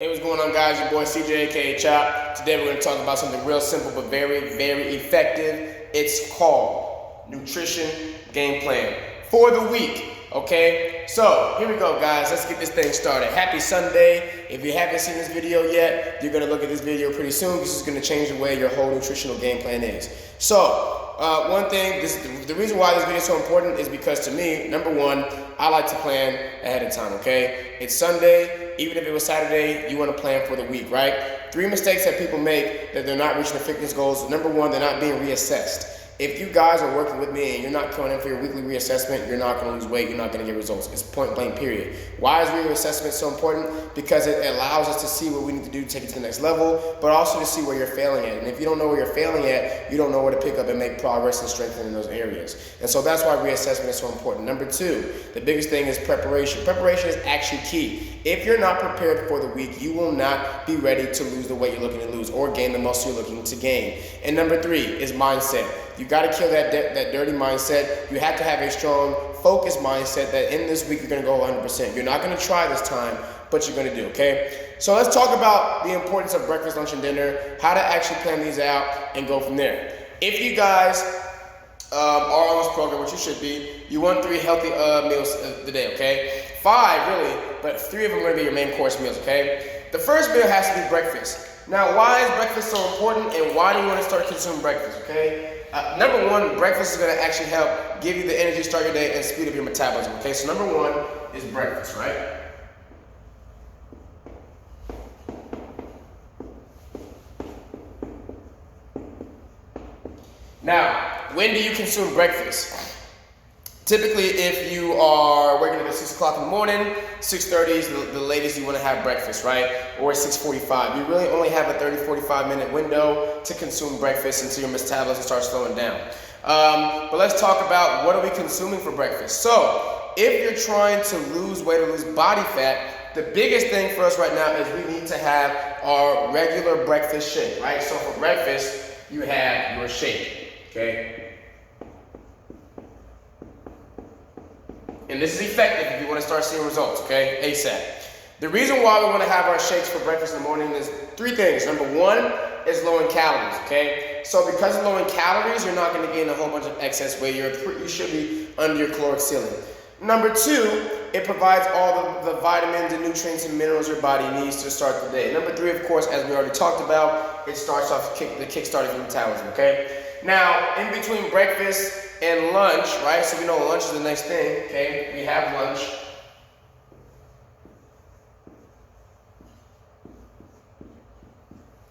Hey, what's going on, guys? Your boy CJ, aka Chop. Today we're going to talk about something real simple but very, very effective. It's called Nutrition Game Plan for the week. Okay, so here we go, guys. Let's get this thing started. Happy Sunday. If you haven't seen this video yet, you're going to look at this video pretty soon. This is going to change the way your whole nutritional game plan is. So, one thing, the reason why this video is so important is because to me, number one, I like to plan ahead of time, okay? It's Sunday, even if it was Saturday, you want to plan for the week, right? 3 mistakes that people make that they're not reaching their fitness goals. Number one, they're not being reassessed. If you guys are working with me and you're not coming in for your weekly reassessment, you're not going to lose weight, you're not going to get results. It's point blank, period. Why is reassessment so important? Because it allows us to see what we need to do to take it to the next level, but also to see where you're failing at. And if you don't know where you're failing at, you don't know where to pick up and make progress and strengthen in those areas. And so that's why reassessment is so important. Number two, the biggest thing is preparation. Preparation is actually key. If you're not prepared for the week, you will not be ready to lose the weight you're looking to lose or gain the muscle you're looking to gain. And number three is mindset. You got to kill that dirty mindset. You have to have a strong, focused mindset that in this week you're going to go 100%. You're not going to try this time, but you're going to do, okay? So let's talk about the importance of breakfast, lunch, and dinner, how to actually plan these out, and go from there. If you guys are on this program, which you should be, you want 3 healthy meals a day, okay? 5, really, but 3 of them are going to be your main course meals, okay? The first meal has to be breakfast. Now, why is breakfast so important, and why do you want to start consuming breakfast, okay? Number one, breakfast is going to actually help give you the energy to start your day and speed up your metabolism, okay? So number one is breakfast, right? Now, when do you consume breakfast? Typically, if you are waking up at 6 o'clock in the morning, 6:30 is the latest you want to have breakfast, right? Or 6:45. You really only have a 30-45 minute window to consume breakfast until your metabolism starts slowing down. But let's talk about what are we consuming for breakfast. So, if you're trying to lose weight or lose body fat, the biggest thing for us right now is we need to have our regular breakfast shake, right? So for breakfast, you have your shake, okay? And this is effective if you want to start seeing results, okay? ASAP. The reason why we want to have our shakes for breakfast in the morning is 3 things. Number one is low in calories, okay? So because of low in calories, you're not going to gain a whole bunch of excess weight. You should be under your caloric ceiling. Number 2, it provides all the vitamins and nutrients and minerals your body needs to start the day. Number 3, of course, as we already talked about, it starts off the kick-starting your metabolism, okay? Now, in between breakfast and lunch, right? So we know lunch is the next thing, okay? We have lunch.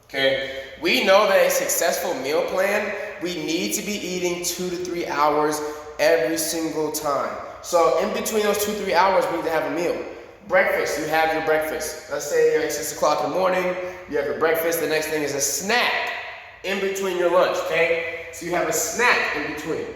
Okay, we know that a successful meal plan, we need to be eating 2 to 3 hours every single time. So in between those 2-3 hours, we need to have a meal. Breakfast, you have your breakfast. Let's say you're at 6 o'clock in the morning, you have your breakfast. The next thing is a snack in between your lunch, okay? So you have a snack in between.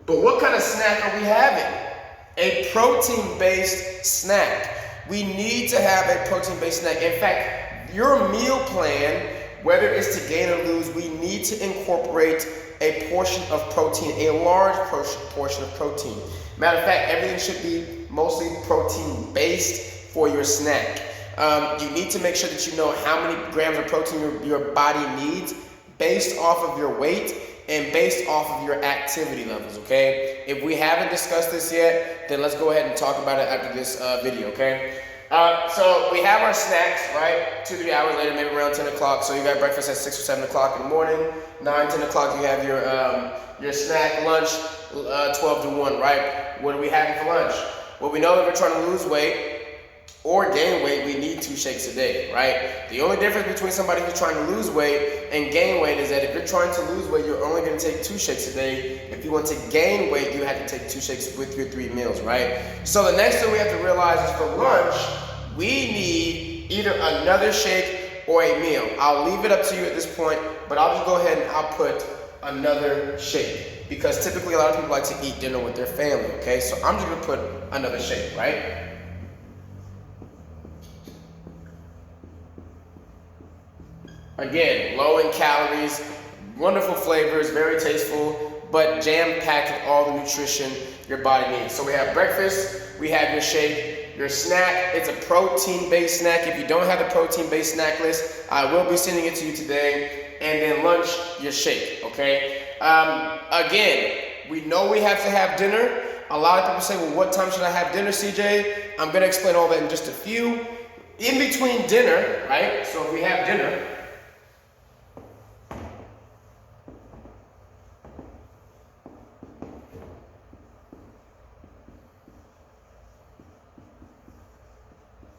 But what kind of snack are we having? A protein-based snack. We need to have a protein-based snack. In fact, your meal plan, whether it's to gain or lose, we need to incorporate a portion of protein, a large portion of protein. Matter of fact, everything should be mostly protein-based for your snack. You need to make sure that you know how many grams of protein your body needs based off of your weight and based off of your activity levels, okay? If we haven't discussed this yet, then let's go ahead and talk about it after this video, okay? So we have our snacks, right? 2-3 hours later, maybe around 10 o'clock. So you got breakfast at 6 or 7 o'clock in the morning. 9-10 o'clock, you have your snack, lunch, 12 to 1, right? What are we having for lunch? Well, we know that we're trying to lose weight or gain weight, we need 2 shakes a day, right? The only difference between somebody who's trying to lose weight and gain weight is that if you're trying to lose weight, you're only going to take 2 shakes a day. If you want to gain weight, you have to take 2 shakes with your 3 meals, right? So the next thing we have to realize is for lunch, we need either another shake or a meal. I'll leave it up to you at this point, but I'll just go ahead and I'll put another shake because typically a lot of people like to eat dinner with their family, okay? So I'm just going to put another shake, right? Again, low in calories, wonderful flavors, very tasteful, but jam-packed with all the nutrition your body needs. So we have breakfast, we have your shake, Your snack, it's a protein-based snack. If you don't have the protein-based snack list, I will be sending it to you today. And then lunch, your shake, okay? Again, we know we have to have dinner. A lot of people say, well, what time should I have dinner, CJ? I'm gonna explain all that in just a few. In between dinner, right? So if we have dinner,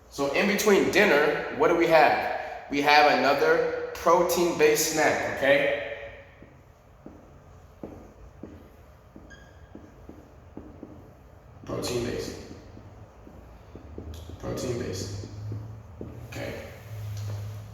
so in between dinner, what do we have? We have another protein-based snack, okay? Protein-based. Protein-based. Okay.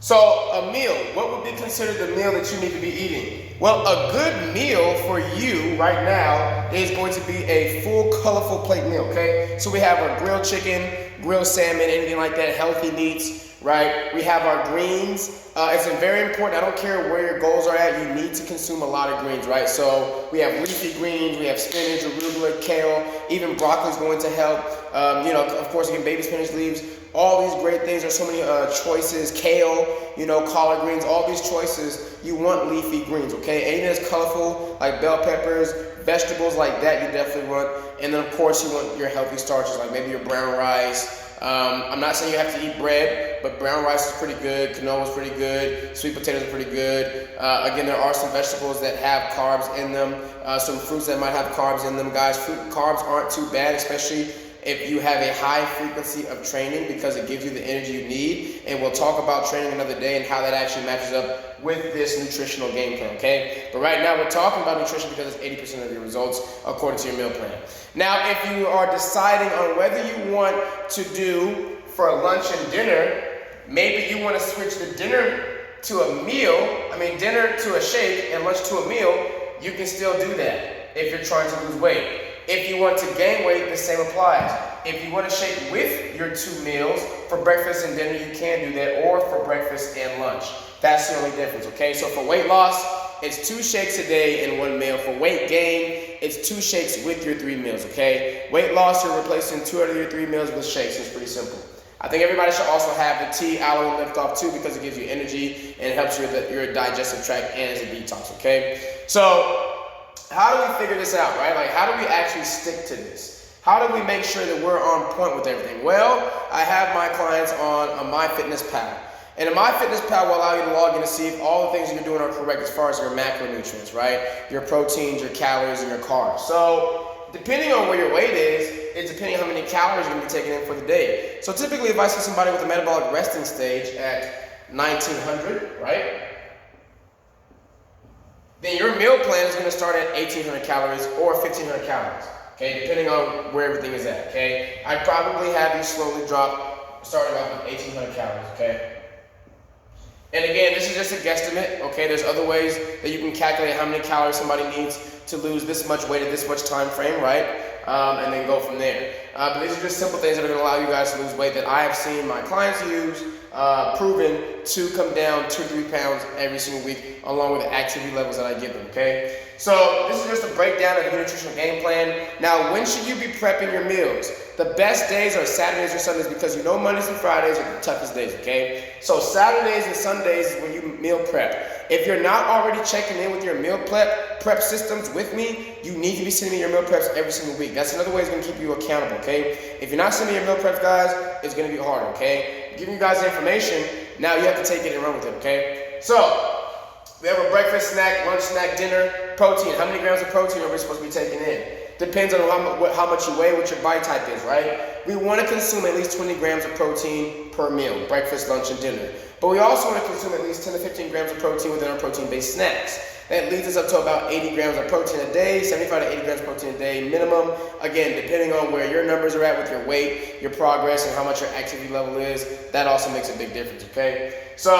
So a meal, what would be considered the meal that you need to be eating? Well, a good meal for you right now is going to be a full, colorful plate meal, okay? So we have our grilled chicken, grilled salmon, anything like that, healthy meats, right? We have our greens. It's very important. I don't care where your goals are at. You need to consume a lot of greens, right? So we have leafy greens, we have spinach, arugula, kale, even broccoli is going to help. Of course, again, baby spinach leaves. All these great things. There's so many choices. Kale, collard greens, all these choices. You want leafy greens, okay? Anything that's colorful, like bell peppers, vegetables like that, you definitely want. And then, of course, you want your healthy starches, like maybe your brown rice. I'm not saying you have to eat bread, but brown rice is pretty good. Quinoa is pretty good. Sweet potatoes are pretty good. Again, there are some vegetables that have carbs in them. Some fruits that might have carbs in them. Guys, carbs aren't too bad, especially if you have a high frequency of training, because it gives you the energy you need. And we'll talk about training another day and how that actually matches up with this nutritional game plan, okay? But right now we're talking about nutrition because it's 80% of your results according to your meal plan. Now, if you are deciding on whether you want to do for lunch and dinner, maybe you want to switch the dinner to a meal, dinner to a shake and lunch to a meal, you can still do that if you're trying to lose weight. If you want to gain weight, the same applies. If you want to shake with your 2 meals, for breakfast and dinner, you can do that, or for breakfast and lunch. That's the only difference, okay? So for weight loss, it's 2 shakes a day in 1 meal. For weight gain, it's 2 shakes with your 3 meals, okay? Weight loss, you're replacing 2 out of your 3 meals with shakes. It's pretty simple. I think everybody should also have the tea, aloe, and lift off too, because it gives you energy and it helps your digestive tract and as a detox, okay? So, how do we figure this out, right? Like, how do we actually stick to this? How do we make sure that we're on point with everything? Well, I have my clients on a MyFitnessPal. And a MyFitnessPal will allow you to log in to see if all the things you're doing are correct as far as your macronutrients, right? Your proteins, your calories, and your carbs. So, depending on where your weight is, it's depending on how many calories you're going to be taking in for the day. So, typically, if I see somebody with a metabolic resting stage at 1900, right? Then your meal plan is going to start at 1800 calories or 1500 calories, okay, depending on where everything is at, okay? I'd probably have you slowly drop, starting off with 1800 calories, okay? And again, this is just a guesstimate, okay? There's other ways that you can calculate how many calories somebody needs to lose this much weight at this much time frame, right? And then go from there. But these are just simple things that are going to allow you guys to lose weight that I have seen my clients use, proven to come down 2-3 pounds every single week, along with the activity levels that I give them, okay? So this is just a breakdown of your nutritional game plan. Now, when should you be prepping your meals? The best days are Saturdays or Sundays, because Mondays and Fridays are the toughest days, okay? So Saturdays and Sundays is when you meal prep. If you're not already checking in with your meal prep systems with me, you need to be sending me your meal preps every single week. That's another way it's going to keep you accountable, okay? If you're not sending me your meal preps, guys, it's going to be harder, okay? I'm giving you guys the information, now you have to take it and run with it, okay? So, we have a breakfast snack, lunch snack, dinner, protein. How many grams of protein are we supposed to be taking in? Depends on how much you weigh, what your body type is, right? We want to consume at least 20 grams of protein per meal, breakfast, lunch, and dinner. But we also want to consume at least 10 to 15 grams of protein within our protein-based snacks. That leads us up to about 80 grams of protein a day, 75 to 80 grams of protein a day minimum. Again, depending on where your numbers are at with your weight, your progress, and how much your activity level is, that also makes a big difference, okay? So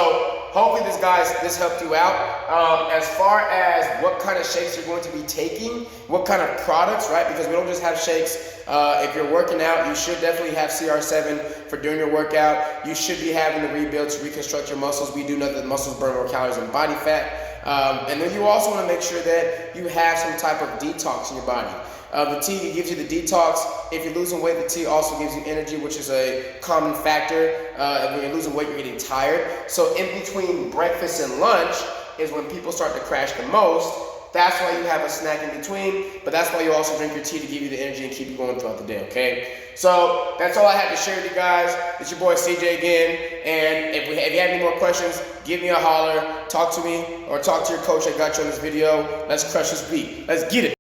hopefully this helped you out. As far as what kind of shakes you're going to be taking, what kind of products, right? Because we don't just have shakes. If you're working out, you should definitely have CR7 for doing your workout. You should be having the rebuild to reconstruct your muscles. We do know that muscles burn more calories than body fat. And then you also want to make sure that you have some type of detox in your body. The tea gives you the detox. If you're losing weight, the tea also gives you energy, which is a common factor. When you're losing weight, you're getting tired. So in between breakfast and lunch is when people start to crash the most. That's why you have a snack in between, but that's why you also drink your tea to give you the energy and keep you going throughout the day, okay? So that's all I had to share with you guys. It's your boy CJ again, and if you have any more questions, give me a holler, talk to me, or talk to your coach that got you on this video. Let's crush this beat. Let's get it.